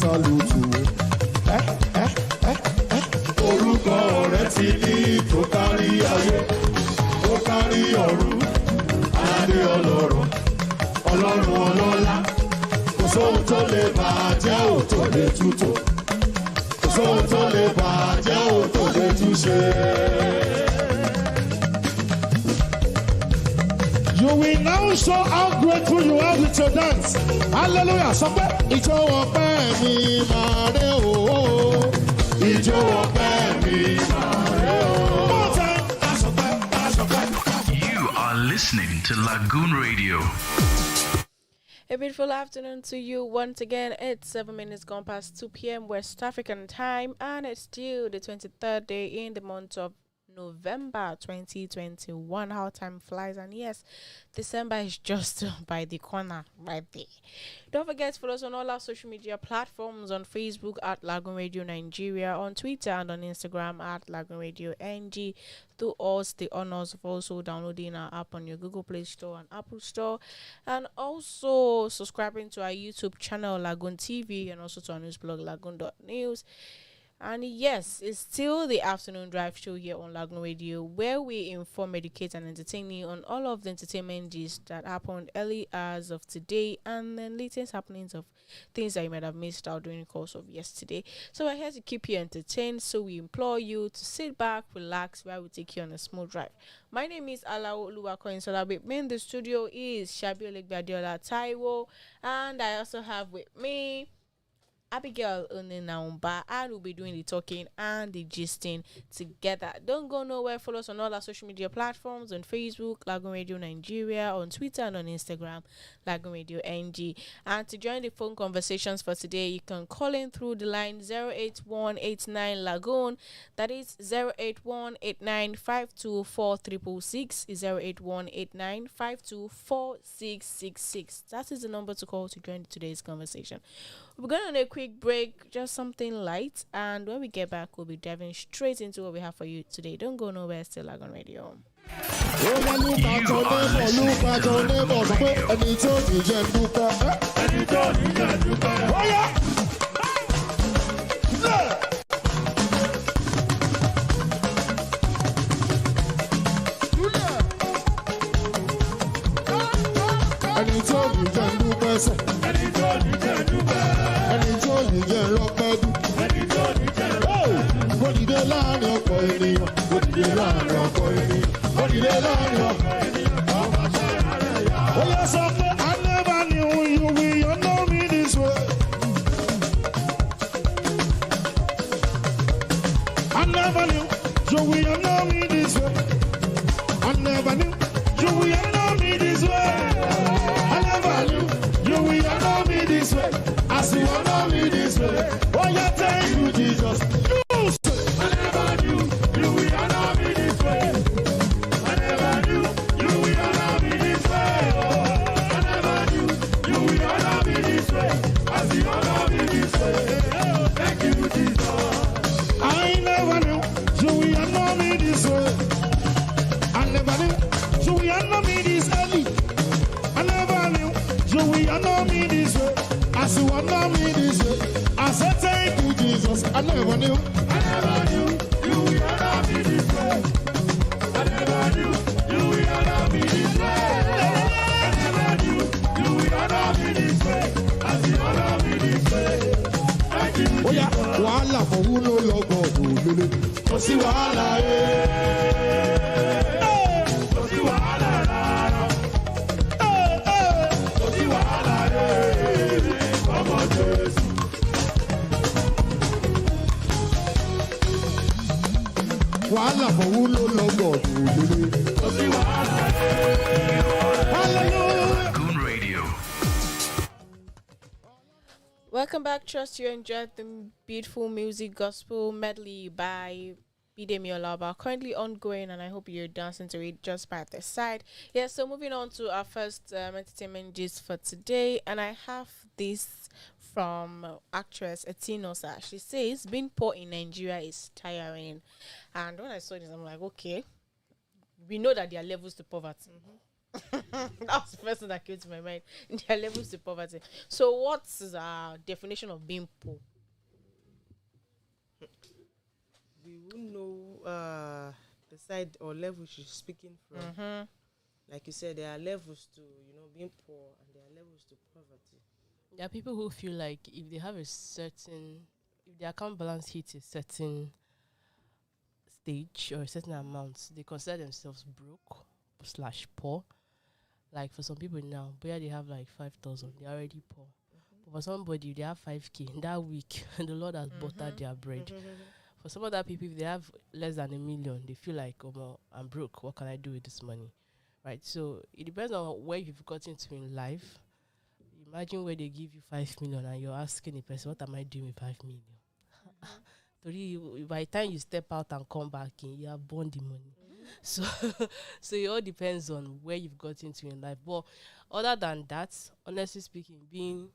sálùtù. Orúkọ rẹ̀ ti ní tó kárí ayé, tó kárí ọ̀run, aládé ọlọ́run, ọlọ́run ọlọ́lá. Kò sóhun tó lè bàjẹ́ ò tó lè tútò. Kò sóhun tó lè bàjẹ́ ò tó lè túṣe. You will now show how grateful you are with your dance. Hallelujah. Sọ pé ìjọ ọpẹ́ mi máa ré o. Ìjọ ọpẹ́ mi máa ré o. You are listening to Lagoon Radio. A beautiful afternoon to you once again. It's 7 minutes gone past 2 p.m. West African time, and it's still the 23rd day in the month of November 2021. How time flies, and yes, December is just by the corner right there. Don't forget to follow us on all our social media platforms, on Facebook at Lagoon Radio Nigeria, on Twitter and on Instagram at Lagoonradio.Ng. Do us the honors of also downloading our app on your Google Play Store and Apple Store, and also subscribing to our YouTube channel LagoonTV, and also to our news blog Lagoon.News. And yes, it's still the afternoon drive show here on Lagoon Radio, where we inform, educate, and entertain you on all of the entertainment gist that happened early hours of today, and then latest happenings of things that you might have missed out during the course of yesterday. So we're here to keep you entertained, so we implore you to sit back, relax, while we take you on a smooth drive. My name is Olumakaiye. So with me in the studio is Shabi Olegbadiola Taiwo, and I also have with me Abigail Unenaumba, and we'll be doing the talking and the gisting together. Don't go nowhere. Follow us on all our social media platforms, on Facebook, Lagoon Radio Nigeria, on Twitter and on Instagram, Lagoon Radio.Ng. And to join the phone conversations for today, you can call in through the line 08189 Lagoon. That is 08189524666, 08189524666. That is the number to call to join today's conversation. We're going on a quick break, just something light, and when we get back, we'll be diving straight into what we have for you today. Don't go nowhere, still Lagoon Radio. I never knew you will know me this way. I never knew you will know me this way. I never knew you will know me this way. I never knew you will know me this way. As you will know me this way. Oh, yeah, thank you, Jesus. I never knew you will know me this way. I never knew you will know me this way. Oh, I never knew you will know me this way. As you will know me this way. Oh, thank you, Jesus. I never knew you will know me this way. I never knew you will know me this early. I never knew you will know me this way. As you will know me this way. I said thank you, Jesus. I never knew. I never knew you will know me this way. I never knew you will know me this way. I never knew you will know me this way. As you will know me this way. Thank you, Jesus. Oh yeah, wàhálà for who no love God. Kò sí wàhálà kò sí wàhálà rárá. Kò sí wàhálà ọmọ Jésù. Wàhálà for who no love God. Kò sí wàhálà Hallelujah. Lagoon Radio. Welcome back. Trust you enjoyed the beautiful music gospel medley by Bidemi Olaba, currently ongoing, and I hope you're dancing to it just by the side. Yeah, so moving on to our first entertainment gist for today, and I have this from actress Etinosa. She says being poor in Nigeria is tiring, and when I saw this, I'm like, okay, we know that there are levels to poverty. That's the first thing that came to my mind. Their levels to poverty. So, what's our definition of being poor? We will know the side or level she's speaking from. Like you said, there are levels to being poor, and there are levels to poverty. There are people who feel like if they have if their account balance hits a certain stage or a certain amount, they consider themselves broke/poor. Like for some people now, where they have like 5,000, they're already poor. But for somebody, if they have 5K in that week, the Lord has buttered their bread. For some other people, if they have less than 1 million, they feel like, oh, well, I'm broke. What can I do with this money? Right? So it depends on where you've gotten to in life. Imagine where they give you 5 million and you're asking the person, what am I doing with 5 million? By the time you step out and come back in, you have burned the money. So it all depends on where you've gotten to in life. But other than that, honestly speaking, being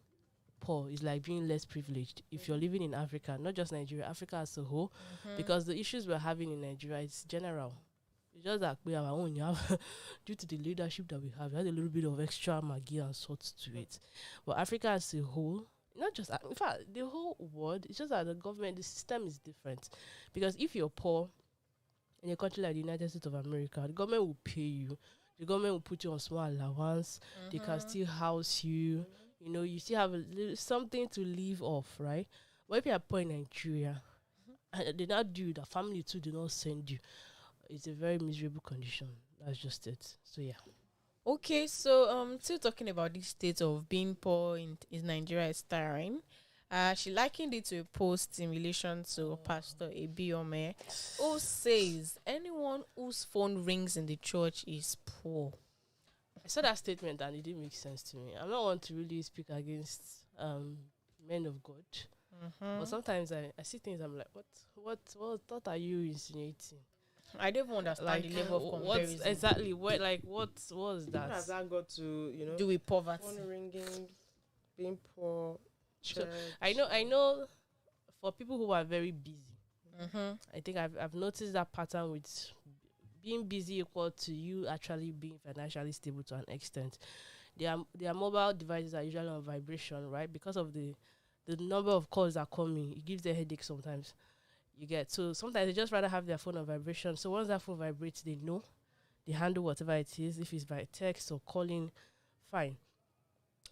poor is like being less privileged if you're living in Africa, not just Nigeria, Africa as a whole, because the issues we're having in Nigeria is general. It's just that we have our own. You have, due to the leadership that we have, a little bit of extra maggi and salt to it. But Africa as a whole, not just, in fact, the whole world, it's just that the government, the system is different. Because if you're poor in a country like the United States of America, the government will pay you. The government will put you on small allowance. They can still house you. You still have something to live off, right? But if you are poor in Nigeria, and they not do the family too, do not send you. It's a very miserable condition. That's just it. So yeah. Okay, so still talking about this state of being poor in Nigeria is tiring. She likened it to a post in relation to Pastor Ebiome, who says anyone whose phone rings in the church is poor. I saw that statement and it didn't make sense to me. I'm not one to really speak against men of God, but sometimes I see things. I'm like, what are you insinuating? I don't even understand like, the level of comparison. What exactly? What was that? What has that got to do with poverty? Phone ringing, being poor. So I know. For people who are very busy, I think I've noticed that pattern with being busy equal to you actually being financially stable to an extent. Their mobile devices are usually on vibration, right? Because of the number of calls that are coming, it gives them a headache sometimes. You get, so sometimes they just rather have their phone on vibration. So once that phone vibrates, they know, they handle whatever it is. If it's by text or calling, fine.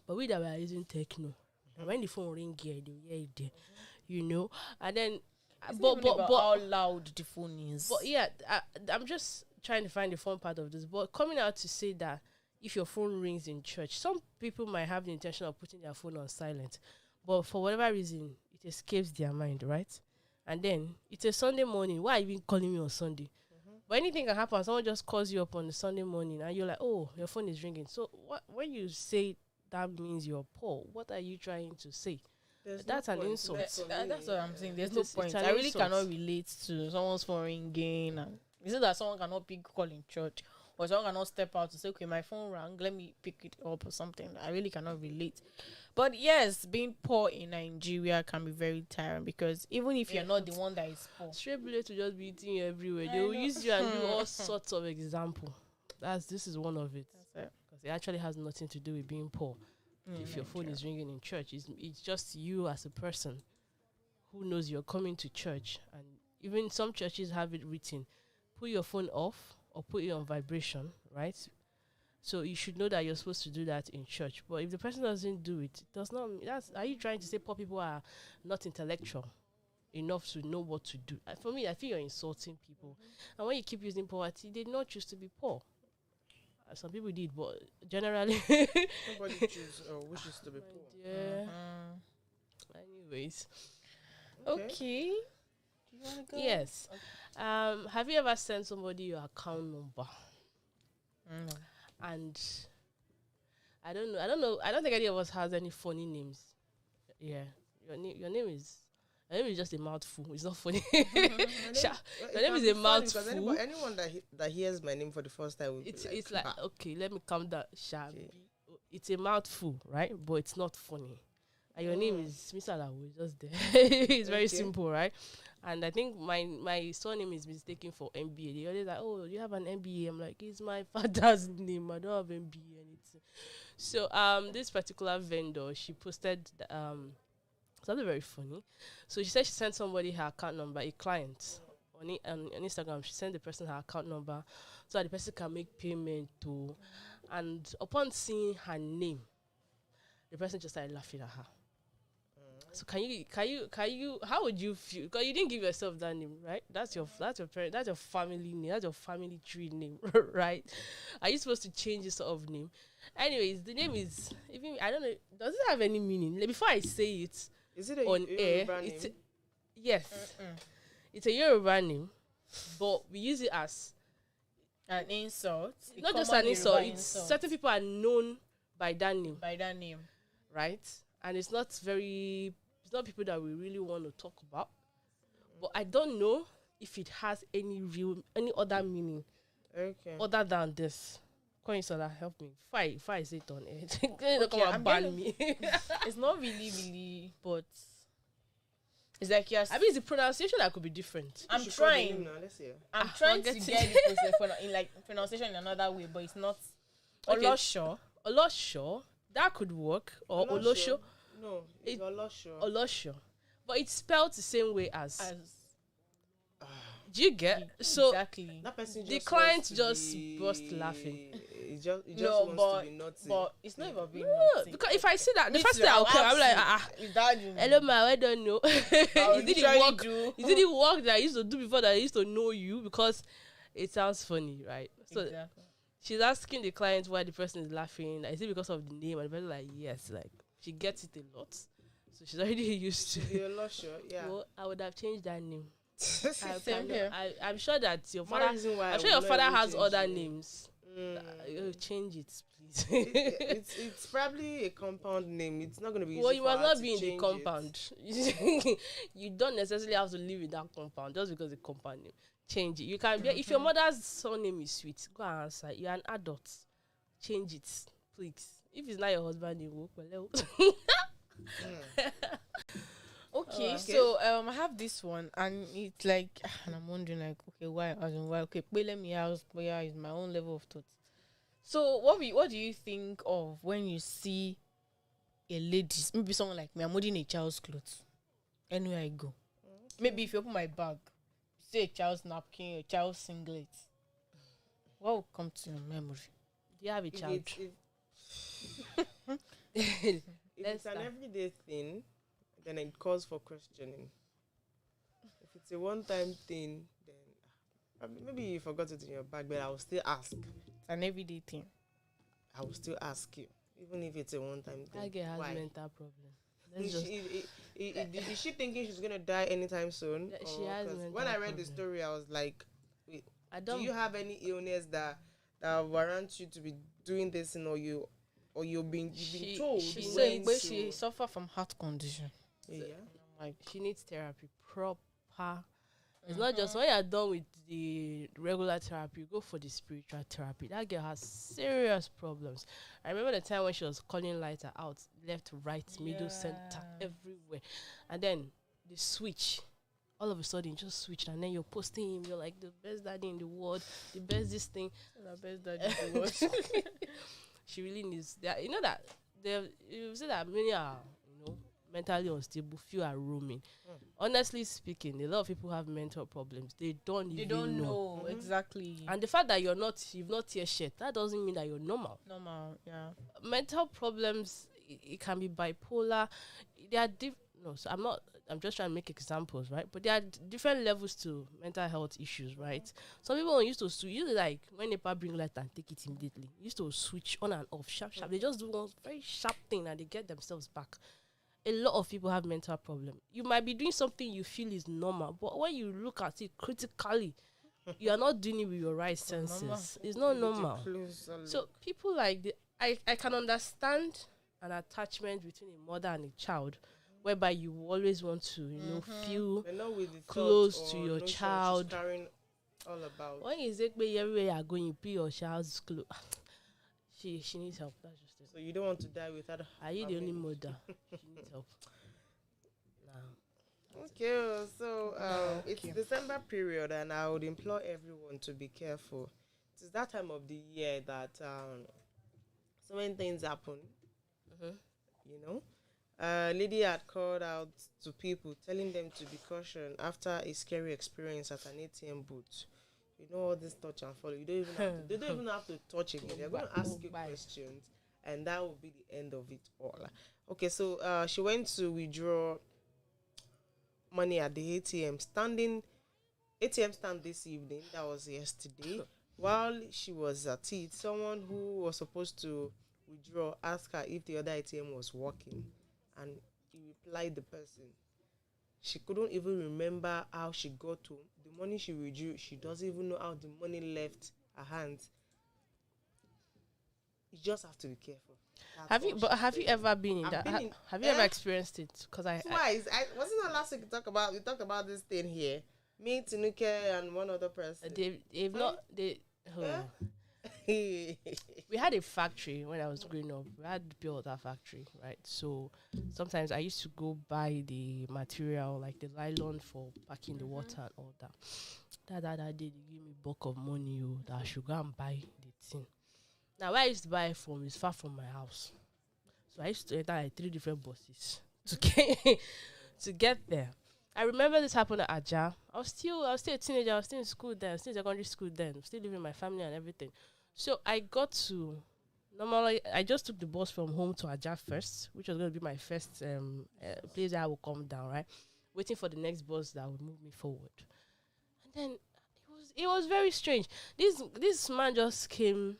But we that we are using techno, and when the phone ring here, they hear it there, and then. But how loud the phone is. But yeah, I'm just trying to find the fun part of this. But coming out to say that if your phone rings in church, some people might have the intention of putting their phone on silent, but for whatever reason, it escapes their mind, right? And then it's a Sunday morning. Why are you even calling me on Sunday? But anything can happen. Someone just calls you up on a Sunday morning, and you're like, "Oh, your phone is ringing." So when you say that means you're poor, what are you trying to say? That's an insult. That's what I'm saying. There's no point. I really cannot relate to someone's phone ringing. And is it that someone cannot pick call in church, or someone cannot step out to say, "Okay, my phone rang, let me pick it up" or something? I really cannot relate. But yes, being poor in Nigeria can be very tiring, because even if you're not the one that is poor, straight bullet will just be eating you everywhere. They will use you and do all sorts of example. This is one of it. That's it. Because it actually has nothing to do with being poor. If your phone is ringing in church, it's just you as a person who knows you're coming to church. And even some churches have it written, put your phone off or put it on vibration, right? So you should know that you're supposed to do that in church. But if the person doesn't do it, it does not. Are you trying to say poor people are not intellectual enough to know what to do? For me, I think you're insulting people. And when you keep using poverty, they did not choose to be poor. Some people did, but generally nobody choose or wishes to be poor. Yeah. Anyways. Okay. Do you want to go? Yes. Okay. Have you ever sent somebody your account number? And I don't know. I don't think any of us has any funny names. Yeah. Your name is just a mouthful. It's not funny. Your name is a mouthful. Anyone that hears my name for the first time will it's like okay, let me calm down. It's a mouthful, right? But it's not funny. And your name is Mr. Lawo. It's just there. It's very simple, right? And I think my surname is mistaken for MBA. They always like, oh, you have an MBA. I'm like, it's my father's name. I don't have MBA anything. So this particular vendor, she posted something very funny. So she said she sent somebody her account number, a client on Instagram. She sent the person her account number so that the person can make payment to. And upon seeing her name, the person just started laughing at her. So can you how would you feel? Because you didn't give yourself that name, right? That's your parent, that's your family name, that's your family tree name, right? Are you supposed to change this sort of name? Anyways, the name is, even I don't know, does it have any meaning? Like, before I say it, Is it a on air, name? yes, it's a Yoruba name, but we use it as An insult. not just an insult. It's certain people are known by that name, right? And it's not people that we really want to talk about. But I don't know if it has any other meaning other than this. Coinsola, help me. If I say it on air, come and ban me. It's not really, but it's like you're. I mean, the pronunciation that could be different. I'm trying. Let's see. I'm trying to get the process in like pronunciation in another way, but it's not. Olosho. That could work. Or Olosho. No, it's Olosho. Olosho. But it's spelled the same way as do you get? So exactly. That person the client just burst laughing. He just wants to be naughty. But it's not about being No, naughty. because if I see that, the first thing I'll come, I'm like, hello, ma, I don't know. Is it the work that I used to do before that I used to know you? Because it sounds funny, right? So Exactly. she's asking the client why the person is laughing. Is it because of the name? And the person like, yes, like she gets it a lot, so she's already used to it. Olosho, yeah. Well, I would have changed that name. Same here. I'm sure that your More father. reason why I'm I sure your would father not has even other change it. names. Change it, please. It's probably a compound name. It's not going to be. Well, easy you for must her not to be in the change compound. You don't necessarily have to live in that compound just because the compound name. Change it. You can be if your mother's surname is sweet, go and answer. You're an adult. Change it, please. If it's not your husband, you will. Well, Okay, so I have this one, and it's like, and I'm wondering like, okay, why? Okay, but let me ask, where is my own level of thought. So, what do you think of when you see a lady, maybe someone like me, I'm holding a child's clothes anywhere I go. Maybe if you open my bag, see a child's napkin, a child's singlet, what will come to your memory? Do you have a child? If it's an everyday thing, then it calls for questioning. If it's a one-time thing, then maybe you forgot it in your bag, but I will still ask. It's an everyday thing. I will still ask you, even if it's a one-time thing. That girl has Why? mental problem. Is she thinking she's gonna die anytime soon? She has mental when I read the problem. story, I was like, wait, I do don't. you have any illness that warrants you to be doing this, you've been told? She suffer from heart condition. Yeah. Like she needs therapy, proper. It's not just when you're done with the regular therapy, you go for the spiritual therapy. That girl has serious problems. I remember the time when she was calling lighter out, left, right, middle, center, everywhere. And then the switch, all of a sudden just switched, and then you're posting him, you're like the best daddy in the world, the best this thing, the best daddy in the world. She really needs that. You know that you say that many are, mentally unstable, few are roaming. Honestly speaking, a lot of people have mental problems. They don't know. Exactly. And the fact that you've not yet shared, that doesn't mean that you're normal. Yeah. Mental problems, it can be bipolar. There are I'm just trying to make examples, right? But there are different levels to mental health issues, right? Some people used to like when NEPA bring light and take it immediately. Used to switch on and off, sharp. They just do one very sharp thing and they get themselves back. A lot of people have mental problems. You might be doing something you feel is normal, but when you look at it critically, you are not doing it with your right senses. It's not normal. So people like I can understand an attachment between a mother and a child, whereby you always want to feel close to your child. All about. When you say everywhere you are going, you put your child's clothes. She needs help. That's just it. So you don't want to die without. Are you the only mother? She needs help. Okay, so it's Okay. December period, and I would implore everyone to be careful. It's that time of the year that so many things happen. Mhm. You know, lady had called out to people, telling them to be caution after a scary experience at an ATM booth. You know all this touch and follow. You don't even have to, they don't even have to touch again. They're going to ask you Bye. questions, and that will be the end of it all. Okay, so she went to withdraw money at the ATM stand this evening. That was yesterday. While she was at it, someone who was supposed to withdraw asked her if the other ATM was working, and he replied the person. She couldn't even remember how she got home. The money she withdrew, she doesn't even know how the money left her hands. You just have to be careful. That's Have you? all But she's have you saying. ever been in I've that? been in- Have you ever Eh? experienced it? Because I Twice. I wasn't that last week we talked about this thing here. Me, Tinuke, and one other person. they've not they. Oh. Eh? We had a factory when I was growing up. We had pure water factory, right? So sometimes I used to go buy the material, like the nylon for packing the water and all that. That day they give me bulk of money that I should go and buy the thing. Now where I used to buy it from is far from my house. So I used to enter like 3 different buses to get there. I remember this happened at Aja. I was still a teenager. I was still in school then. Still in secondary school then. Still living with my family and everything. So I got to normally I just took the bus from home to Aja first, which was going to be my first place that I will come down, right? Waiting for the next bus that would move me forward. And then it was very strange. This man just came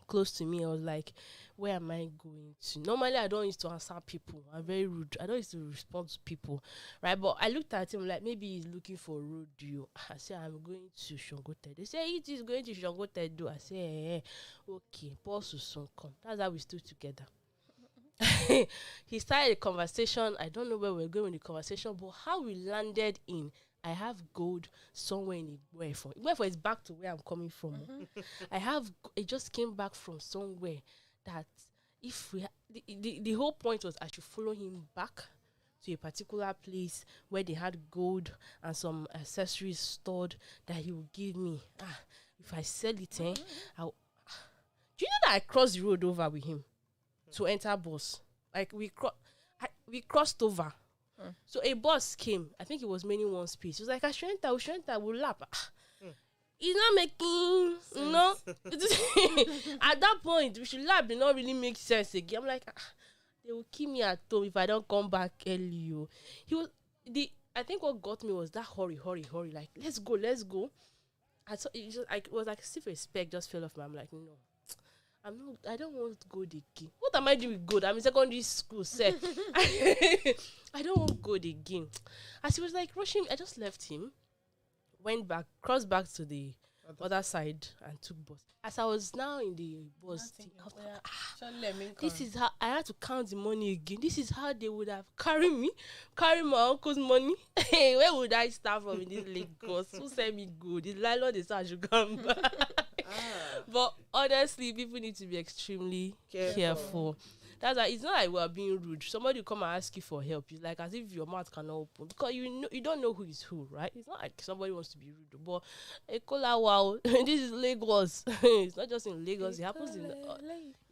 close to me. I was like, where am I going to? Normally, I don't used to answer people. I'm very rude. I don't used to respond to people, right? But I looked at him like maybe he's looking for road deal. I said, I'm going to Shangote. They say, it is going to Shangote. Do I say, okay, boss will soon come. That's how we stood together. He started a conversation. I don't know where we're going with the conversation, but how we landed in I have gold somewhere in Igboefo. Igboefo is back to where I'm coming from. It just came back from somewhere that if we the whole point was I should follow him back to a particular place where they had gold and some accessories stored that he would give me. If I sell it, do you know that I crossed the road over with him to enter bus? Like we crossed over. So a bus came. I think it was mainly one space. He was like, I should enter, we'll lap. He's not making, you know. At that point, we should lap. Did not really make sense again. I'm like, they will keep me at home if I don't come back early. I think what got me was that hurry. Like, let's go. I was like, as if a speck just fell off me. I'm like, no. I don't want gold again. What am I doing with gold? I'm in secondary school, sir. I don't want gold again. As he was like rushing, I just left him, went back, crossed back to the other side and took bus. As I was now in the bus, I was like, this is how I had to count the money again. This is how they would have carry my uncle's money. Where would I start from in this Lagos? Who sent me gold? The landlord is I should come back. But honestly, people need to be extremely careful. That's why it's not like we're being rude. Somebody will come and ask you for help. It's like as if your mouth cannot open because you don't know who is who, right? It's not like somebody wants to be rude, but wow, this is Lagos. It's not just in Lagos. It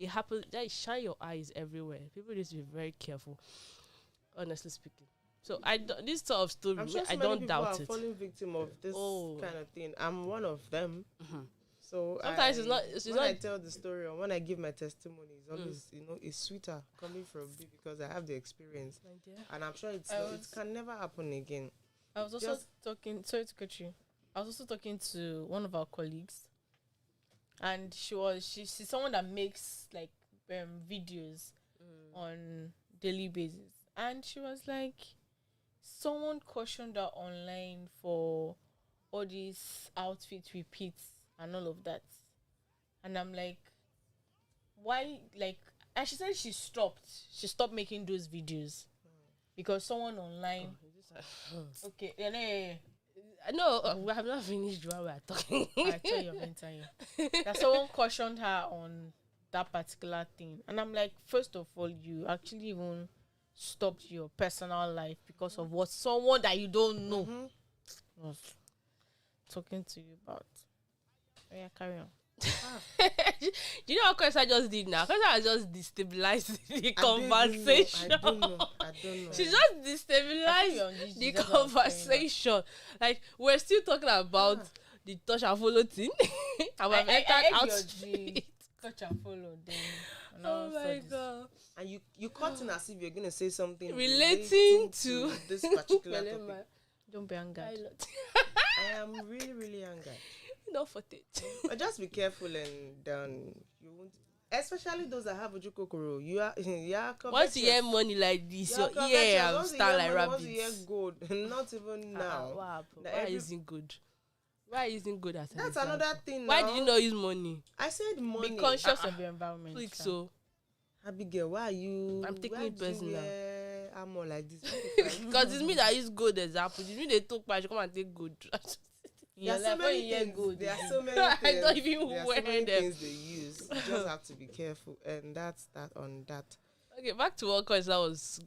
happens shine your eyes everywhere. People need to be very careful. Honestly speaking. So this sort of story, I don't doubt it. I'm falling victim of this kind of thing. I'm one of them. Mm-hmm. So sometimes I tell the story or when I give my testimony, it's always it's sweeter coming from me because I have the experience, and I'm sure it can never happen again. I was also talking. Sorry to cut you. I was also talking to one of our colleagues, and she's someone that makes like videos on daily basis, and she was like, someone cautioned her online for all these outfit repeats and all of that, and I'm like, why? Like, and she said she stopped making those videos because someone online. Okay, yeah. No, we have not finished while we are talking. I tell you, that someone cautioned her on that particular thing, and I'm like, first of all, you actually even stopped your personal life because of what someone that you don't know was talking to you about. Oh, yeah, carry on. Do you know what Cressa just did now? Cressa just destabilized the conversation. I don't know. She just destabilized the conversation. Like, we're still talking about the touch and follow thing. And we've entered out street. Touch and follow then. Oh my God. And you cut in as if you're gonna say something relating to this particular topic. Don't be angered. I am really, really angry. Not for it. But just be careful and you won't. Especially those that have ojukokoro. You are once you hear money like this, your ear will start like rabbits. Once you hear gold, not even now. Why isn't good? Why isn't good as That's another thing. Why now. did you not use money? I said money. Be conscious of your environment. Click so. Abigail, why are you? I'm taking it personal. I'm more like this. Because it's me that use good example. It's me they took part. You come and take good. There are so many things. There are so many things. I don't even there are wear so many them. things they use. You just have to be careful, and that's that on that. Okay, back to what Cressa was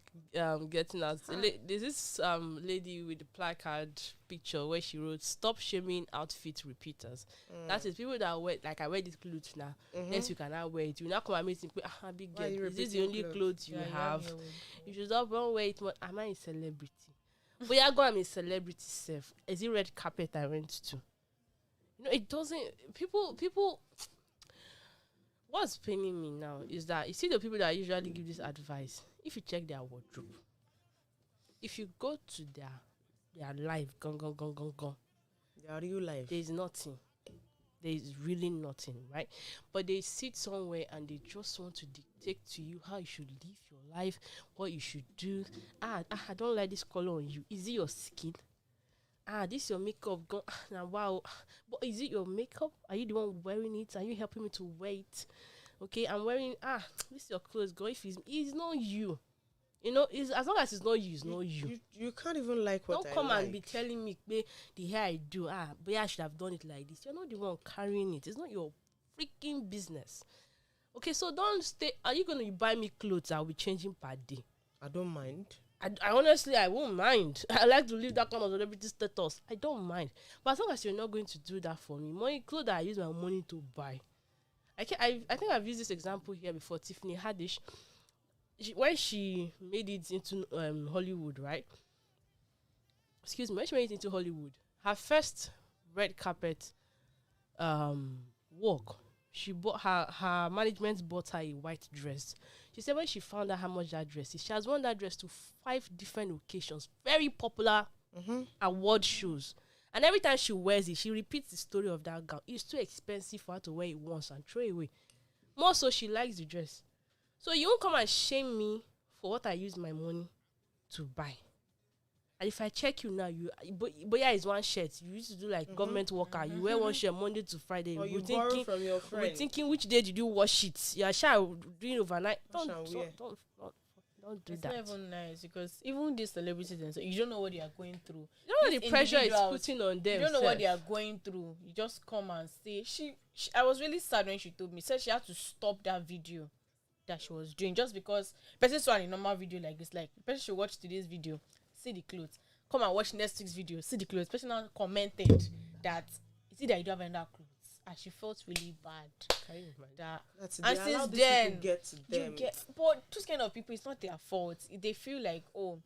getting at. There's this lady with the placard picture where she wrote, "Stop shaming outfit repeaters." That is people that wear, like I wear this clothes now. Yes, you can now wear it. You now come and meet me. Big girl, is this the only clothes you have? You should stop don't wear it more. Am I a celebrity? But yeah, I'm a celebrity self. Is it red carpet I went to? You know, it doesn't. People. What's paining me now is that you see the people that usually give this advice. If you check their wardrobe, if you go to their life, gone, Their real life. there is nothing. There is really nothing, right? But they sit somewhere and they just want to dictate to you how you should live your life, what you should do. I don't like this color on you. Is it your skin? This your makeup. Now, wow. But is it your makeup? Are you the one wearing it? Are you helping me to wear it? Okay, I'm wearing, this is your clothes. Go if it's not you. You know, as long as it's not you, it's not you. You can't even like what Don't I come like. and be telling me, the hair I do, but I should have done it like this. You're not the one carrying it. It's not your freaking business. Okay, so don't stay. Are you going to buy me clothes I'll be changing per day? I don't mind. I honestly, I won't mind. I like to live that kind of celebrity status. I don't mind. But as long as you're not going to do that for me, money, clothes that I use my money to buy. I think I've used this example here before. Tiffany Haddish, when she made it into Hollywood, right? Excuse me, when she made it into Hollywood, her first red carpet walk, she bought her management bought her a white dress. She said when she found out how much that dress is, she has worn that dress to 5 different occasions, very popular award shows. And every time she wears it, she repeats the story of that gown. It's too expensive for her to wear it once and throw it away. More so, she likes the dress. So you won't come and shame me for what I use my money to buy. And if I check you now, but yeah, it's one shirt. You used to do like government worker. You wear one shirt Monday to Friday. Or you borrow from your friend. We're thinking which day did you wash it? You're sure doing overnight. Don't do It's that. not even nice because even these celebrities and so you don't know what they are going through. You know These the pressure it's individuals, putting on them. You don't know what they are going through. You just come and say she I was really sad when she told me. Said she had to stop that video that she was doing just because person saw a normal video like this. Like person should watch today's video, see the clothes. Come and watch next week's video, see the clothes. Person now commented that it's either you don't have enough clothes. And she felt really bad. And since then, but those kind of people, it's not their fault. They feel like, oh,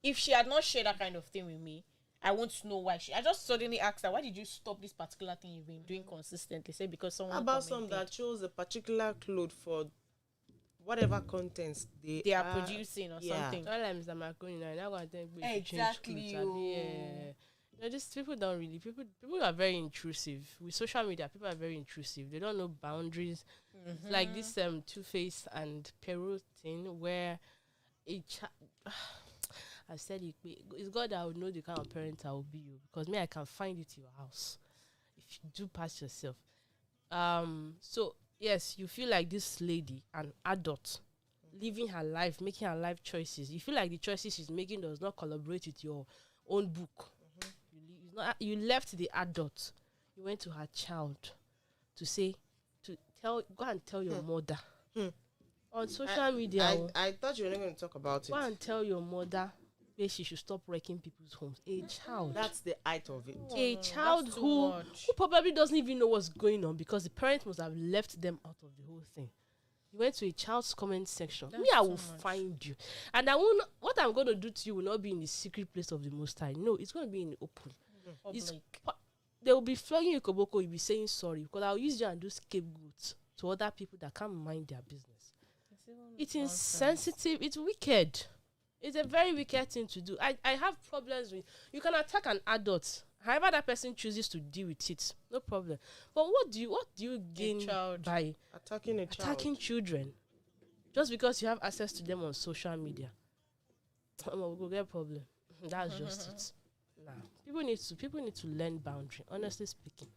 if she had not shared that kind of thing with me, I won't know why. I just suddenly asked her, why did you stop this particular thing you've been doing consistently? Say because someone about some that chose a particular cloth for whatever contents they are producing or something. All I'm Mr. Macaroni now. Now I'm going to exactly. You know, just people don't really. People are very intrusive with social media. People are very intrusive. They don't know boundaries. It's like this Two-Face and Peru thing where I said it's God that would know the kind of parent I will be you because me I can find it in your house if you do pass yourself. So yes, you feel like this lady, an adult, living her life, making her life choices. You feel like the choices she's making does not collaborate with your own book. You left the adult. You went to her child to say, go and tell your mother on social media. I thought you were not going to talk about it. Go and tell your mother where she should stop wrecking people's homes. A child. That's the height of it. A child who probably doesn't even know what's going on because the parents must have left them out of the whole thing. You went to a child's comment section. Me, I will find you. And what I'm going to do to you will not be in the secret place of the Most High. No, it's going to be in the open. They will be flogging you, Koboko. You'll be saying sorry because I'll use you and do scapegoats to other people that can't mind their business. It's insensitive. It's wicked. It's a very wicked thing to do. I have problems with. You can attack an adult. However that person chooses to deal with it, no problem. But what do you gain by attacking children? Just because you have access to them on social media. We'll go get a problem. That's just it. Nah. People need to learn boundary, honestly speaking.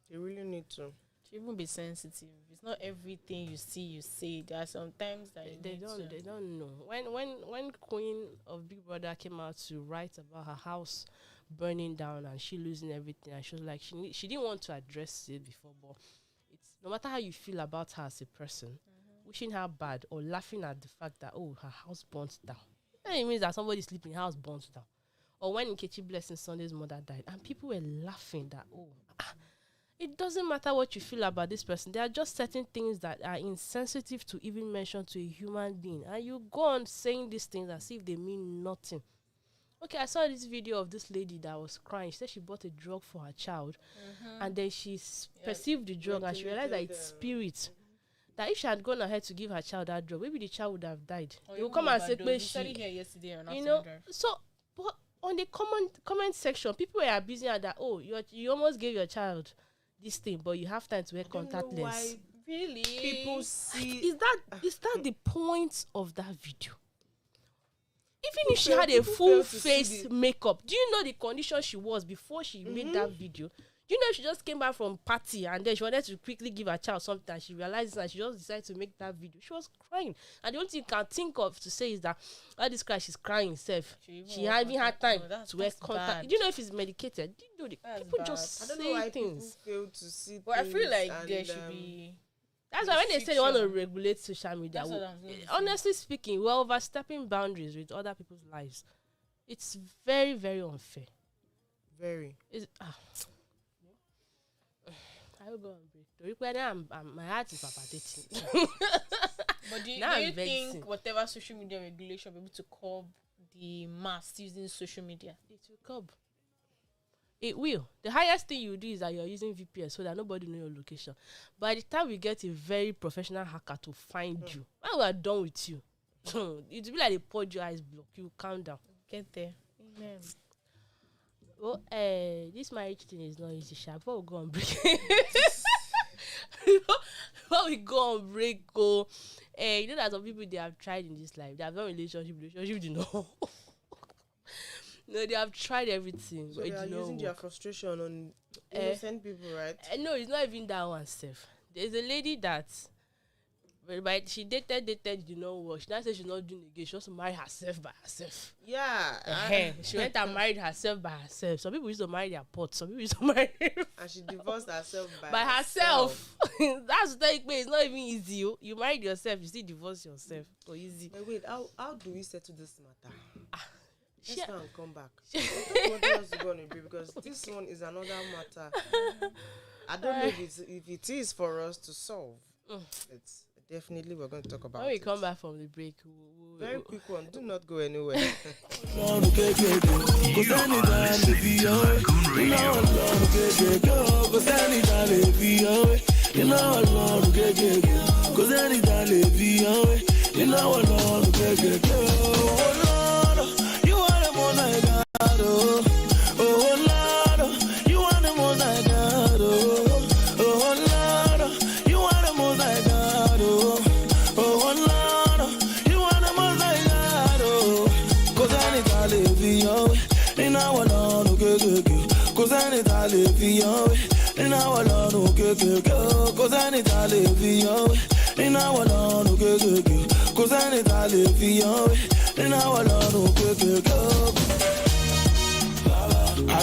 They really need to. Even be sensitive. It's not everything you see, you say. There are some times that they don't know. When Queen of Big Brother came out to write about her house burning down and she losing everything, and she was like she didn't want to address it before, but it's no matter how you feel about her as a person, wishing her bad or laughing at the fact that her house burnt down. It means that somebody sleeping in her house burnt down. Or when Nkechi Blessing Sunday's mother died, and people were laughing that it doesn't matter what you feel about this person. There are just certain things that are insensitive to even mention to a human being. And you go on saying these things as if they mean nothing. Okay, I saw this video of this lady that was crying. She said she bought a drug for her child. And then she perceived the drug and she realized that it's spirit. That if she had gone ahead to give her child that drug, maybe the child would have died. They will come and say, so, but on the comment section, people were abusing her that, you almost gave your child this thing, but you have time to wear contact lens. Really? People see. Is that the point of that video? Even if she had a full face makeup, do you know the condition she was before she made that video? Do you know she just came back from party and then she wanted to quickly give her child something and she realized and she just decided to make that video? She was crying. And the only thing you can think of to say is that all this cry, she's crying herself. She hadn't had time to wear contact. Do you know if it's medicated? Do you know people just say things? People fail to see but I feel like there should be. That's why when they say they want to regulate social media, honestly speaking, we're overstepping boundaries with other people's lives. It's very, very unfair. Very. I will go on break. My heart is palpitating. But do you think whatever social media regulation will be able to curb the mass using social media? It will curb. It will. The highest thing you do is that you're using VPN so that nobody knows your location. By the time we get a very professional hacker to find you, when we are done with you, it'll be like they poured your eyes block. You calm down. Get there. Amen. Well, this marriage thing is not easy, sha. Before we go on break, you know that some people they have tried in this life. They have no relationship, you know. No, they have tried everything. So they are using their frustration on innocent people, right? No, it's not even that one, Steph. There's a lady that, but she dated, you know what? She now said she's not doing again. She wants to marry herself by herself. Yeah. She went and married herself by herself. Some people used to marry their pot. Some people used to marry. And she divorced herself by herself. That's the thing. It's not even easy. You married yourself, you still divorce yourself. So easy. But wait, how do we settle this matter? Let's go and come back. What else is going to be? Because this one is another matter. I don't know if it is for us to solve. It's definitely we're going to talk about it. When we come back from the break, very quick one. Do not go anywhere. I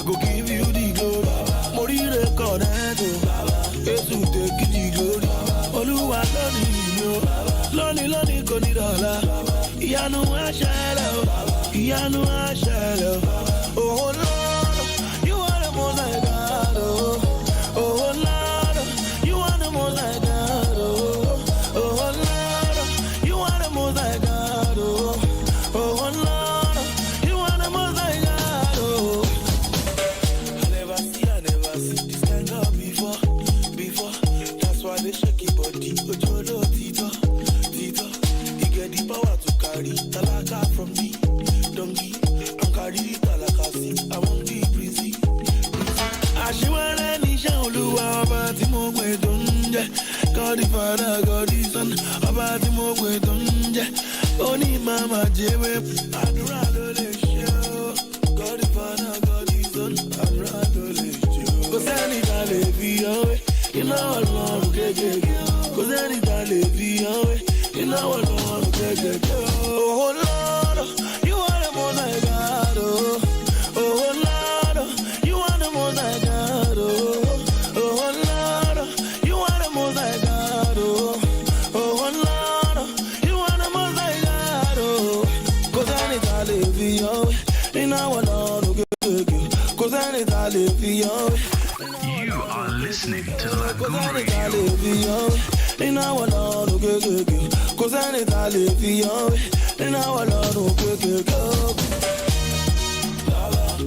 go give you the glory. Mori record, Jesus take the glory. Oluwa love you. Lonely kò ní dọ̀la. Ìyanu á ṣẹlẹ̀ o. Ìyanu á ṣẹlẹ̀ o. Oh Lord, you are the most high God. Oh Lord, you are the most high God. Oh Lord, you are the most high God. Oh Lord, you are the most high God. I never see this kind of before. That's why they shake your body. Ojodo Tito. You get the power to carry talaka from me. Donkey, I'm carry talaka see. I won't be breezy. Ashiwara nisha oluwa ọba tí mo gbé tó ń jẹ. God the Father, God the Son, ọba tí mo gbé tó ń jẹ. Oni mama jewe, àdúrà ló lè ṣe o. God the Father, God the Son, àdúrà ló lè ṣe o. Kò sẹ́ni tá lè fi ọwé, iná Ọlọ́run kékeré. Kò sẹ́ni tá lè fi ọwé, iná Ọlọ́run kékeré. Oh Lord, you are the most high God. Oh Lord, you are the most high God. Oh Lord, you are the most high God. Oh Lord, you are the most high God. Kò sẹ́ni tá lè fi ọwé, iná Ọlọ́run kékeré. Kò sẹ́ni tá lè fi ọwé. You are listening to Lagoon Radio.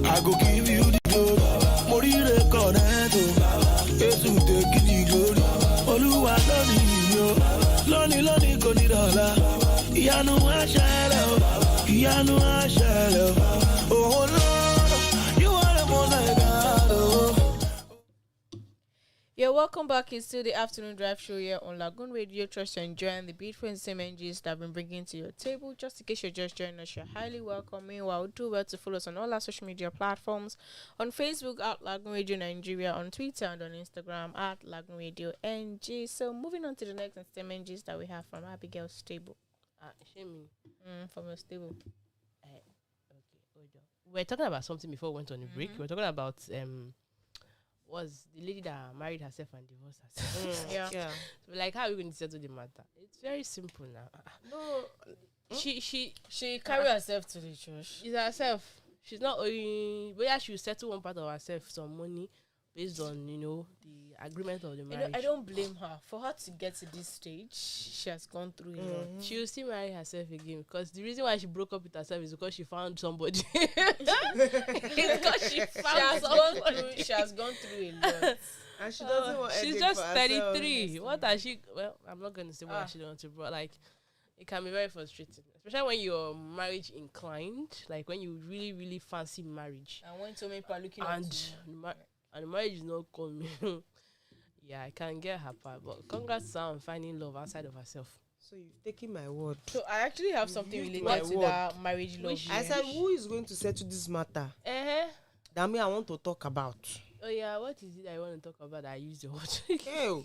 I go give you the glory. Morire connect. Yesu take the glory. Oluwa lónìí kò ní dọ̀la. Ìyanu á ṣẹlẹ̀ o. Ìyanu á ṣẹlẹ̀ o. Oh Lord, you are the most high God. Yeah, welcome back. It's still the afternoon drive show here on Lagoon Radio. Trust you're enjoying the beautiful entertainment that I've been bringing to your table. Just in case you're just joining us, you're highly welcome. Meanwhile, do well to follow us on all our social media platforms. On Facebook at Lagoon Radio Nigeria, on Twitter and on Instagram at Lagoonradio.Ng. So moving on to the next entertainment gist that we have from Abigail's stable. Shame. From your stable. Okay, hold on. We're talking about something before we went on a break. We're talking about was the lady that married herself and divorced herself. Yeah. So like, how are we going to settle the matter? It's very simple now. No, She carry herself to the church. is herself. She's not owing. But yeah, she will settle one part of herself some money based on the agreement of the marriage. I don't blame her. For her to get to this stage, she has gone through a lot. She will still marry herself again because the reason why she broke up with herself is because she found somebody. It's because she found somebody. She has gone through a lot. And she doesn't want She's anything just for herself. 33. What has she? Well, I'm not going to say what she done to, but like, it can be very frustrating, especially when you're marriage inclined, like when you really, really fancy marriage, And when so many people are looking and at and the marriage is not coming. Yeah, I can get her part, but congrats on finding love outside of herself. So you've taken my word. So I actually have something used my related to word. that marriage love. I said, who is going to settle this matter? That me I want to talk about. Oh yeah, what is it I want to talk about? I use your word. Ew.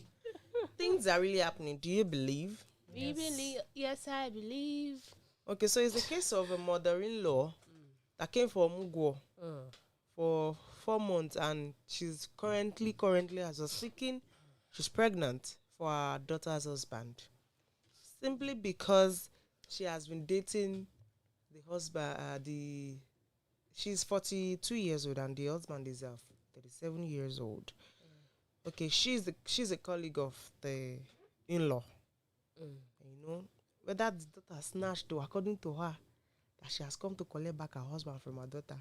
Things are really happening. Do you believe? We believe. Yes, I believe. Okay, so it's a case of a mother-in-law that came from Mugwo for 4 months, and she's currently as we're speaking, she's pregnant for her daughter's husband, simply because she has been dating the husband. She's 42 years old and the husband is 37 years old. Okay, she's a colleague of the in-law. Whether the daughter snatched, or according to her, that she has come to collect back her husband from her daughter.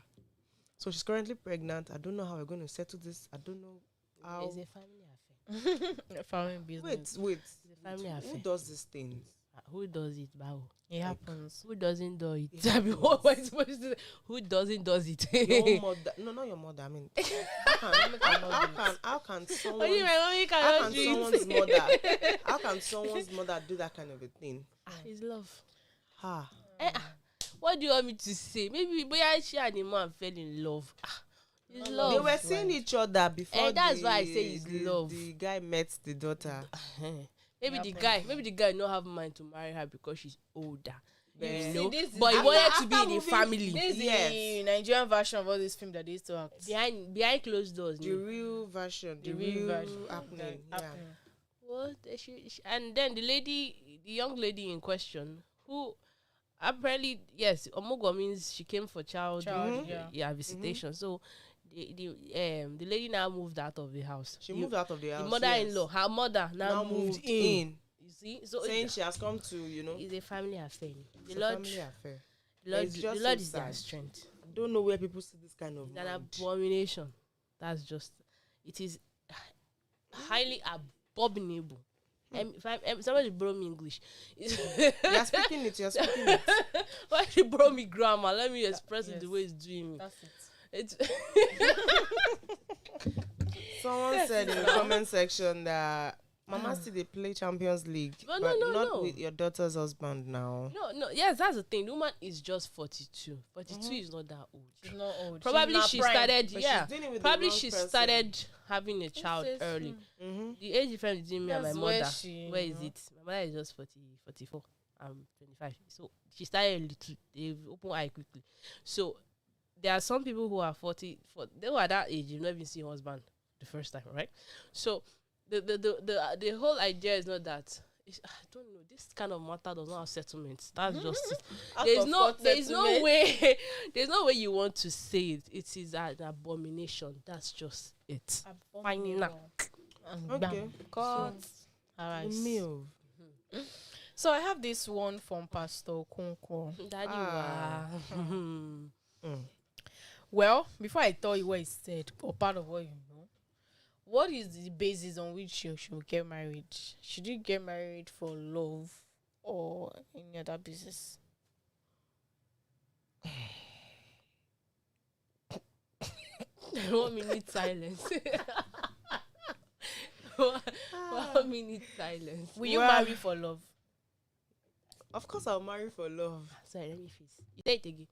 So she's currently pregnant. I don't know how we're going to settle this. I don't know how. It's a family affair. Family business. Wait. It's a family affair. Who does these things? Who does it, Bao? It happens. Who doesn't do it? It I mean, what am I supposed to say? Who doesn't does it? Your mother? No, not your mother. I mean, how can someone? Only my mommy How cannot can do someone's it. mother? How can someone's mother do that kind of a thing? It's love. Ha. What do you want me to say? Maybe she and the man fell in love. It's love. They were seeing each other before. That's why I say it's love. The guy met the daughter. Maybe the guy not have mind to marry her because she's older. Yeah. You know? See, this is But he wanted to be after in the moving- family. This is Yes. the Nigerian version of all this film that they used to act. Behind closed doors. The real version. The real real version. happening. Yeah. Happening. What? And then the the young lady in question, who apparently, yes, Omugo means she came for child visitation. So the lady now moved out of the house. She moved out of the house. The mother-in-law, her mother now moved in. You see, so saying she has come to, it's a family affair. It's a family affair. The Lord is their strength. I don't know where people see this kind of. It's an abomination. That's just. It is highly abominable. If somebody borrow me English. You're speaking it. Why you borrow me grammar? Let me express it the way it's doing me. That's it. It's Someone said in the comment section that Mama still they play Champions League, but not with your daughter's husband now. No. Yes, that's the thing. The woman is just 42. 42 is not that old. She's not old. Probably she started. But Yeah. she's dealing with Probably the wrong she person. started having a child early. The age difference between me and my That's mother. where Where is it? My mother is just 44. I'm 25. So she started little. They open eye quickly. So there are some people who are 40. They were at that age. You've not even seen husband the first time, right? So the whole idea is not that. I don't know. This kind of matter does not have settlements. That's just it. There's no way. There's no way you want to say it. It is an abomination. That's just it. Final. Okay. All right. So I have this one from Pastor Kunko. Daddy, Well, before I tell you what he said, or part of what you know, what is the basis on which you should get married? Should you get married for love or any other basis? 1 minute silence. 1 minute silence. Will you marry for love? Of course, I'll marry for love. Sorry, let me face. You say it again.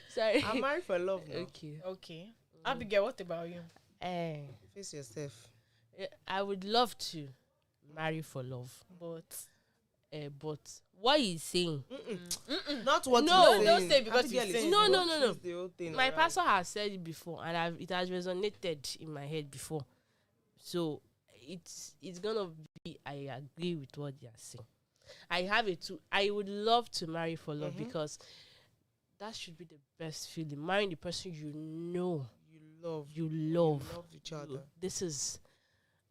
Sorry. I'll marry for love now. Okay. Abigail, what about you? Face yourself. I would love to marry for love, but what he's saying, not what no, you're saying. don't say because you're saying. No. The whole thing, My pastor has said it before, and it has resonated in my head before. So it's gonna be. I agree with what they are saying. I would love to marry for love because that should be the best feeling. Marrying the person you know. You love each other. This is,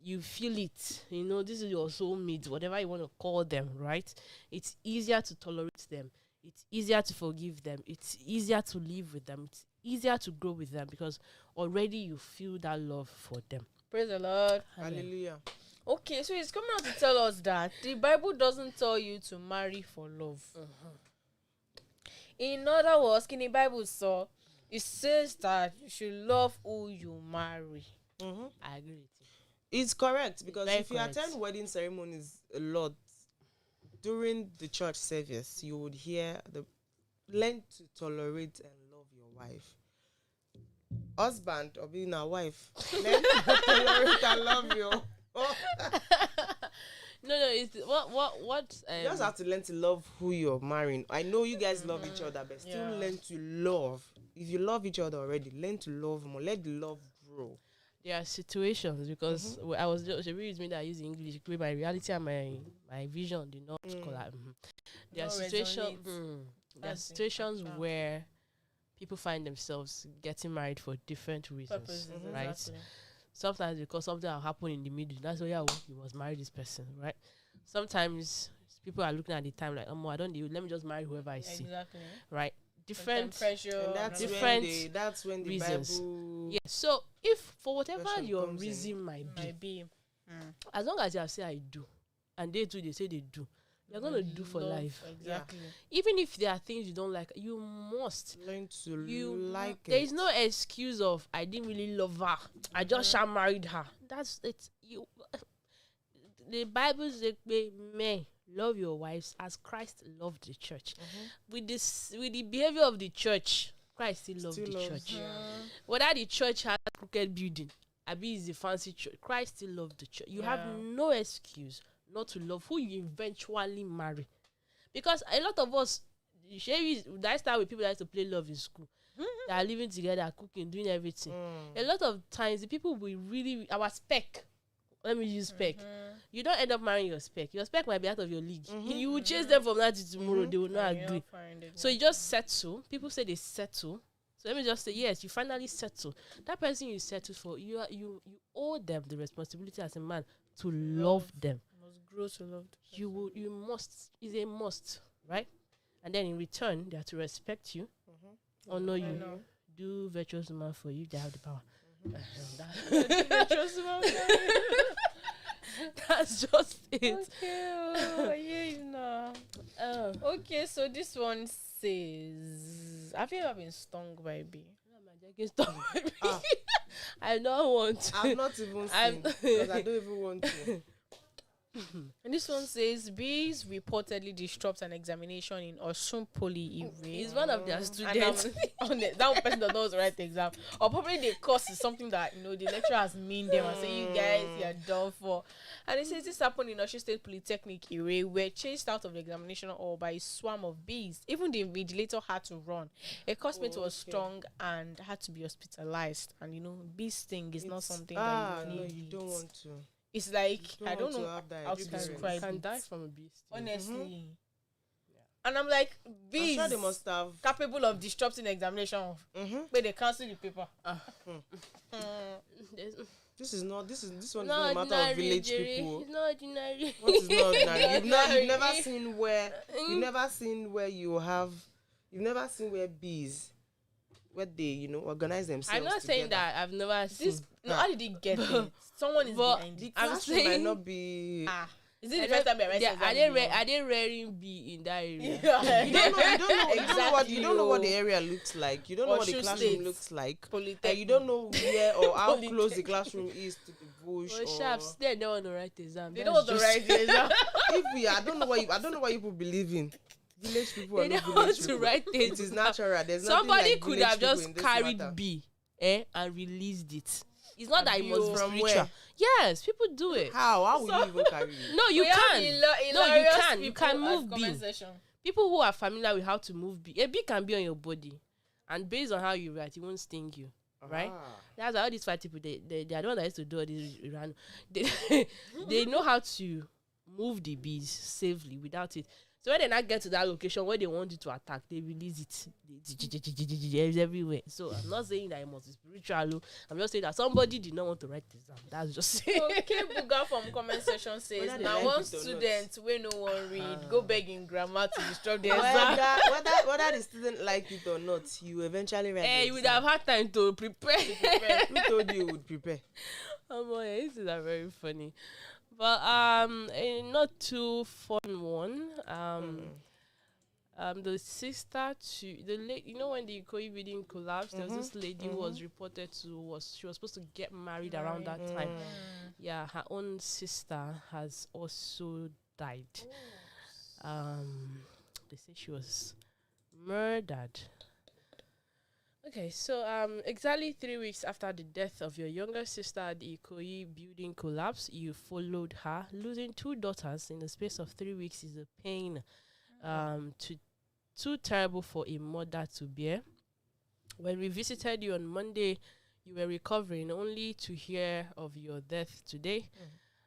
you feel it. You know, this is your soulmate, whatever you want to call them, right? It's easier to tolerate them. It's easier to forgive them. It's easier to live with them. It's easier to grow with them because already you feel that love for them. Praise the Lord. Hallelujah. Okay, so he's coming out to tell us that the Bible doesn't tell you to marry for love. In other words, in the Bible, so it says that you should love who you marry. I agree with you. It's correct because Very if you correct. attend wedding ceremonies a lot during the church service, you would hear learn to tolerate and love your wife. Husband or being a wife, learn to tolerate and love your. No, it's what You just have to learn to love who you're marrying. I know you guys love each other, but still learn to love. If you love each other already, learn to love more. Let the love grow. there are situations because I was just with me that I use English, but my reality and my vision did not collide. There are situations where people find themselves getting married for different reasons, right? Exactly. Sometimes because something will happen in the middle. That's why you must marry this person, right? Sometimes people are looking at the time like, I don't do. Let me just marry whoever I see, Exactly. right? Different pressure. And that's different when the reasons. Bible. Yeah. So if for whatever Question your comes in. reason might be, Might be. as long as you have said I do, and they too they say they do, you're gonna do for Love, life. Exactly. Even if there are things you don't like, you must. Learn to You like there it. is no excuse of I didn't really love her. I just married her. That's it. You. The Bible says, "Man, love your wives as Christ loved the church." With the behavior of the church, Christ still loved the church. Whether the church has a crooked building, Abi is a fancy church, Christ still loved the church. You have no excuse not to love who you eventually marry, because a lot of us, I start with people that used to play love in school. That are living together, cooking, doing everything. A lot of times, the people we really our spec. Let me use spec. you don't end up marrying your spec. Your spec might be out of your league. You will chase them from now to tomorrow. They will not agree. So you just settle. People say they settle. So let me just say, yes, you finally settle. That person you settle for, you owe them the responsibility as a man to love them. You must grow to love them. You must. Is a must, right? And then in return, they have to respect you, honor you, do virtuous man for you. They have the power. That's just it. Okay, so this one says, have you ever been stung by a bee? I don't want to. I've not even seen because I don't even want to. And this one says, bees reportedly disrupt an examination in Osun Poly Iwe. He's one of their students. That person does not write the exam. Or probably the course is something that, the lecturer has mean them and say, you guys, you're done for. And it says this happened in Osun State Polytechnic Iwe, were chased out of the examination hall by a swarm of bees. Even the invigilator had to run. A classmate was stung and had to be hospitalized. And bee sting is not something that you don't want to. It's like, I don't know how to You describe can it. die from a bee sting. Honestly. And I'm like, bees I'm sure they must have capable of disrupting the examination, but they cancel the paper. This one is not a matter of village people. It's not ordinary. What is not ordinary? You've never seen where bees, where they organize themselves. I'm not saying that I've never seen This. No, how did he get it? Someone is behind The it. I'm classroom saying might not be. Is it the first time are they rearing bee in that area? You don't know what the area looks like. You don't know what the classroom looks like. You don't know where or how close the classroom is to the bush. Well, sharps, they don't want to write the exam. They don't want to write the exam. I don't know what people believe in. Village people They are not don't want village to people. write the It is natural. There's nothing Somebody like could village have people just in this carried matter. bee and released it. It's not that it Abuse must be from spiritual. where? Yes, people do it. How will you even carry it? No, you can. You can move comment bee. section. People who are familiar with how to move bee. A bee can be on your body, and based on how you react, it won't sting you. Right? That's why all these fight people. They are the ones that used to do all this. They know how to move the bees safely without it. So when they not get to that location where they want you to attack, they release it. It's everywhere. So I'm not saying that it must be spiritual. I'm just saying that somebody did not want to write this down. That's just it. Okay, Buga from comment section says, now one student where no one read, go begging grandma to disrupt the exam. Whether the student like it or not, you eventually write the You would exam. have had time to prepare. Who told you would prepare? Oh boy, this is very funny. But a not too fun one. The sister to the lady, when the Ikoyi building collapsed, there was this lady who was reported she was supposed to get married around that time. Yeah, her own sister has also died. They say she was murdered. Okay, so exactly 3 weeks after the death of your younger sister at the Ikoyi building collapse, you followed her. Losing 2 daughters in the space of 3 weeks is a pain too terrible for a mother to bear. When we visited you on Monday, you were recovering, only to hear of your death today.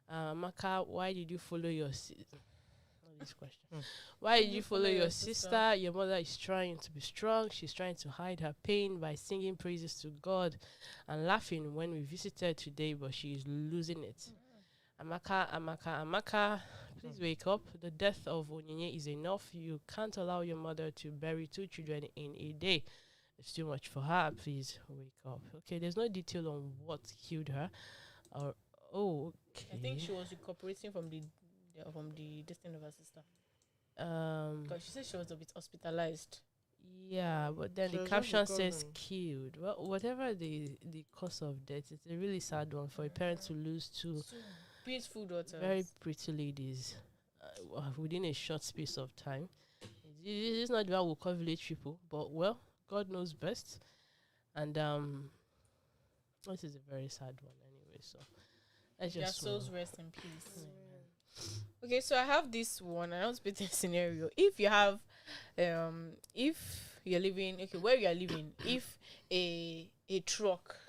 Maka, why did you follow your sister? This question. Why did you follow your sister? Your mother is trying to be strong. She's trying to hide her pain by singing praises to God and laughing when we visited today, but she is losing it. Amaka, please wake up. The death of Onyinye is enough. You can't allow your mother to bury 2 children in a day. It's too much for her. Please wake up. Okay, there's no detail on what killed her. Okay. I think she was recuperating from the destiny of her sister. Because she said she was a bit hospitalized. Yeah, but then the caption says killed. Well, whatever the cause of death, it's a really sad one for a parent to lose 2 peaceful daughters, very pretty ladies within a short space of time. It's not the one we'll call village people, but well, God knows best. And this is a very sad one anyway. So let's their just souls rest in peace. Okay, so I have this one. I don't speak in scenario. If you have, if you're living, where you are living, if a truck,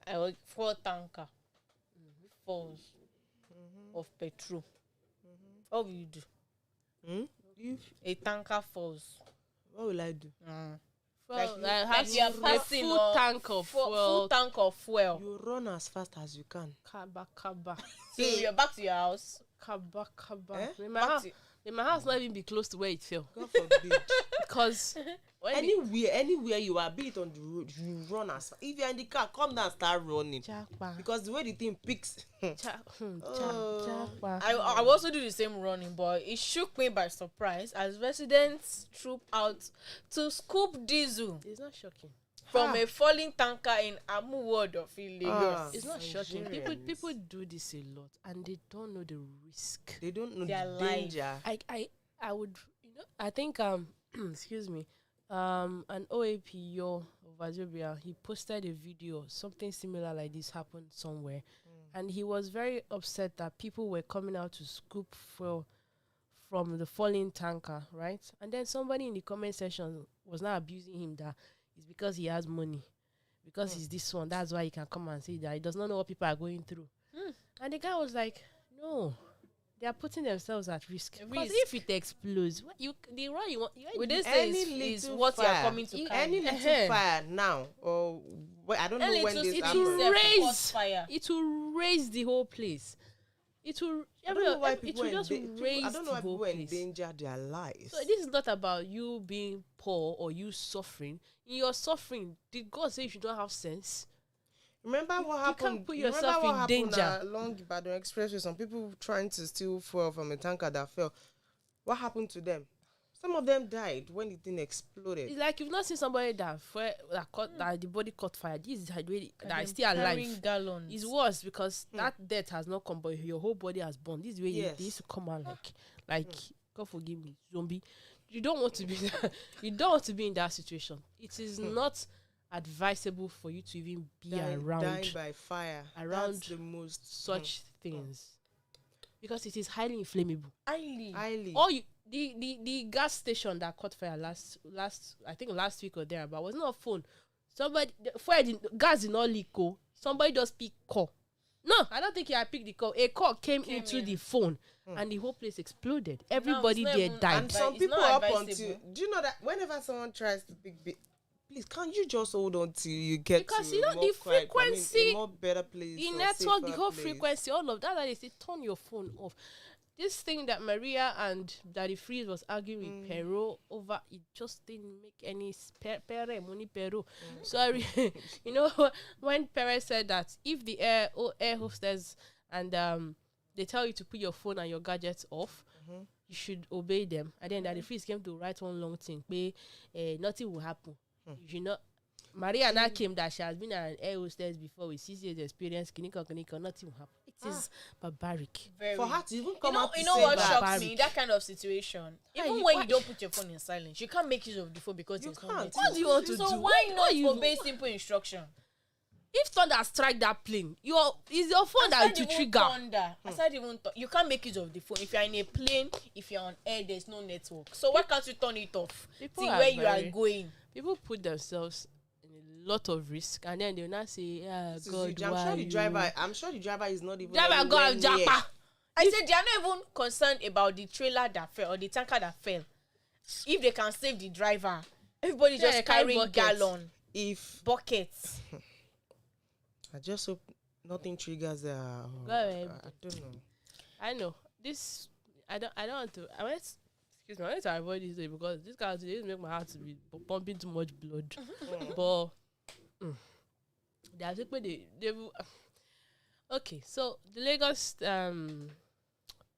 a fuel tanker falls, of petrol, what will you do? If A tanker falls. what will I do? Well, Like has you are a passing full tank of full fuel. tank of fuel. You run as fast as you can. Kaba. So you're back to your house. Kaba. Eh? May my house not even be close to where it fell. God forbid. Because when anywhere you are, be it on the road, you run as fast. If you're in the car, come down and start running. Because the way the thing picks. I also do the same running, but it shook me by surprise as residents troop out to scoop diesel it's not shocking. from a falling tanker in Amu ward of Lagos. It's not shocking. Nigerians. People do this a lot and they don't know the risk. They don't know Their the life. danger. I would, I think excuse me, an OAPO of Azobia, he posted a video, something similar like this happened somewhere, and he was very upset that people were coming out to scoop fuel from the falling tanker, right? And then somebody in the comment section was now abusing him that it's because he has money, because he's this one, that's why he can come and say that he does not know what people are going through. And the guy was like, no, they are putting themselves at risk. Because if it explodes, the run you want, With this Any is little what you are fire, coming to carry. any little fire now, or I don't know when this it happened. will raise- cause fire. it will raise the whole place. It will. I don't know why it people will just raise I don't know the why whole people place. endanger their lives. So this is not about you being poor or you suffering. In your suffering, did God say you should not have sense? Remember what you happened? can't put you remember yourself what in happened danger. along Ibadan Expressway? Some people trying to steal fuel from a tanker that fell. What happened to them? Some of them died when the thing exploded. It's like you've not seen somebody that that the body caught fire. This is that is still Carrying alive. gallons. It's worse because that death has not come, but your whole body has burned. This is where Yes. they used to come out like God forgive me, zombie. You don't want to be you don't want to be in that situation. It is not advisable for you to even be Dying around by fire. around That's the most such things because it is highly inflammable. highly. Or you the gas station that caught fire last I think last week or there, but was not a phone. Somebody gas did not leak. Somebody just pick call. No, I don't think I picked the call. A call came into the phone and the whole place exploded. Everybody not there even died. And some It's people not up advisable. until. Do you know that whenever someone tries to pick, please can't you just hold on till you get Because to you know a more the frequency, a more better place, The or network, the safer whole place. frequency, all of that. They say turn your phone off. This thing that Maria and Daddy Freeze was arguing with Pero over, it just didn't make any money Pero. Sorry, you know when Perez said that if the air hostess and they tell you to put your phone and your gadgets off, you should obey them. And then Daddy Freeze came to write one long thing, nothing will happen. You should not. Maria now came that she has been an air hostess before with 6 years experience. Clinical, nothing will happen. It is barbaric. Very. For her to even come out to you know say what that. shocks barbaric. me? That kind of situation. Even you- when why- you don't put your phone in silence, you can't make use of the phone because You it's can't. not meant. What do you want to So do? why not you- obey simple instruction? If thunder strike that plane, is your phone that Aside will even trigger. thunder, aside even you can't make use of the phone. If you're in a plane, if you're on air, there's no network. So why can't you turn it off People till are where you are very- going? People put themselves in a lot of risk, and then they will not say, "Yeah, This is God, huge. I'm why sure the you?" driver. I'm sure the driver is not even. Driver go anywhere and near. japa. I said they are not even concerned about the trailer that fell or the tanker that fell. If they can save the driver, everybody Yeah, just they carry carrying buckets. gallon, If buckets. I just hope nothing triggers. Go ahead. I don't know. I know this. I don't want to. Excuse me. I want to avoid this day because this guy today make my heart to be pumping too much blood. But they are saying they will. Okay, so the Lagos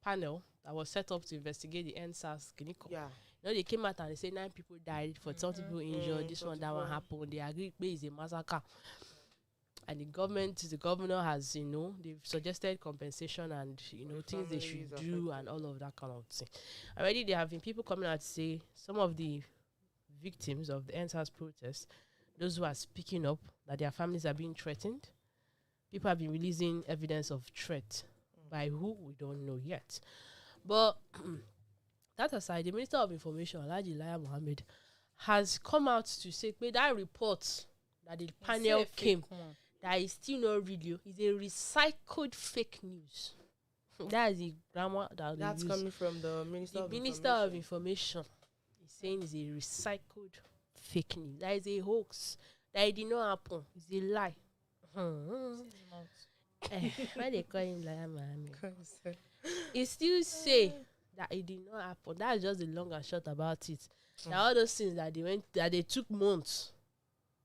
panel that was set up to investigate the NSAS Kiniko. Yeah. You know, they came out and they say 9 people died, 40 people injured. This one, that one happened. They agreed it's a massacre. And the governor has, they've suggested compensation and, things they should do and all of that kind of thing. Already there have been people coming out to say some of the victims of the NSAS protest, those who are speaking up, that their families are being threatened. People have been releasing evidence of threat. By who, we don't know yet. But that aside, the Minister of Information, Alhaji Laya Mohammed, has come out to say that report that the panel came, that is still not real, is a recycled fake news. That is the grammar that they That's use. coming from the Minister The of Minister of Information. Information is saying it's a recycled fake news. That is a hoax. That it did not happen. It's a lie. Why they call him liar, man? He still say that it did not happen. That's just the long and short about it. Now all those things that they took months.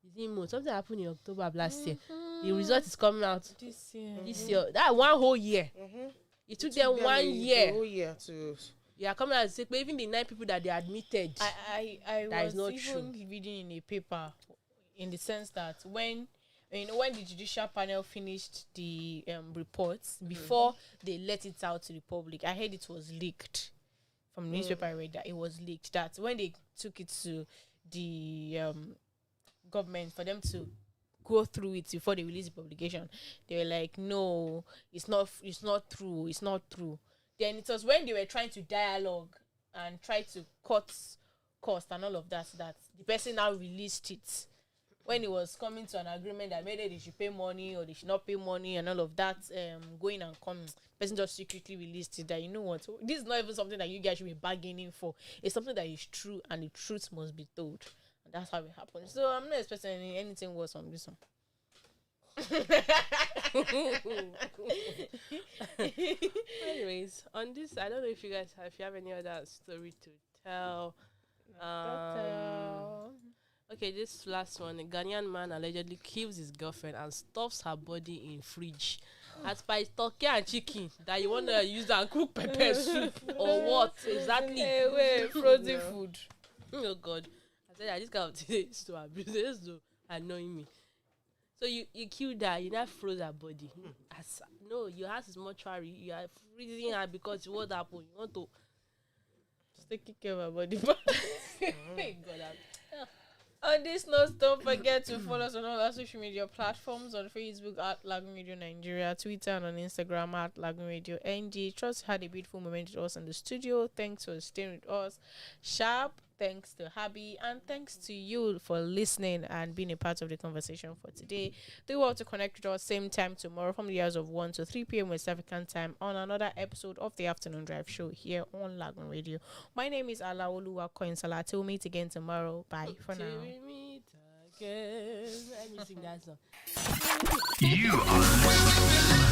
Is it months? Something happened in October of last year. The result is coming out This year. this year. That one whole year. It took them 1 year. A whole year to. You are coming out and say, but even the 9 people that they admitted, I that was is not even reading in a paper, in the sense that when the judicial panel finished the reports before they let it out to the public, I heard it was leaked from the newspaper. I read that it was leaked. That when they took it to the government for them to go through it before they release the publication, they were like, no, it's not true. Then it was when they were trying to dialogue and try to cut cost and all of that the person now released it. When it was coming to an agreement that maybe they should pay money or they should not pay money and all of that, going and coming, person just secretly released it that, you know what, this is not even something that you guys should be bargaining for. It's something that is true and the truth must be told. And that's how it happened. So I'm not expecting anything worse from this one. anyways, on this, I don't know if you have any other story to tell. Okay, this last one. A Ghanaian man allegedly kills his girlfriend and stuffs her body in fridge. As by turkey and chicken that you want to use and cook pepper soup or what exactly? Frozen food. Oh God! I said that this kind of thing is to abuse. It's to annoy me. So you killed her. You not froze her body. No, your house is mortuary. You are freezing her because what happened? You want to Just taking care of her body. God, on this note, don't forget to follow us on all our social media platforms, on Facebook at Lagoon Radio Nigeria, Twitter and on Instagram at Lagoonradio.Ng. Trust had a beautiful moment with us in the studio. Thanks for staying with us. Sharp. Thanks to Habi, and thanks to you for listening and being a part of the conversation for today. Do want to connect with us same time tomorrow from the hours of 1 to 3 p.m. West African time on another episode of the Afternoon Drive Show here on Lagoon Radio. My name is Olumakaiye. Till we meet again tomorrow. Bye for now. Till we meet again. Let me sing that song. You are listening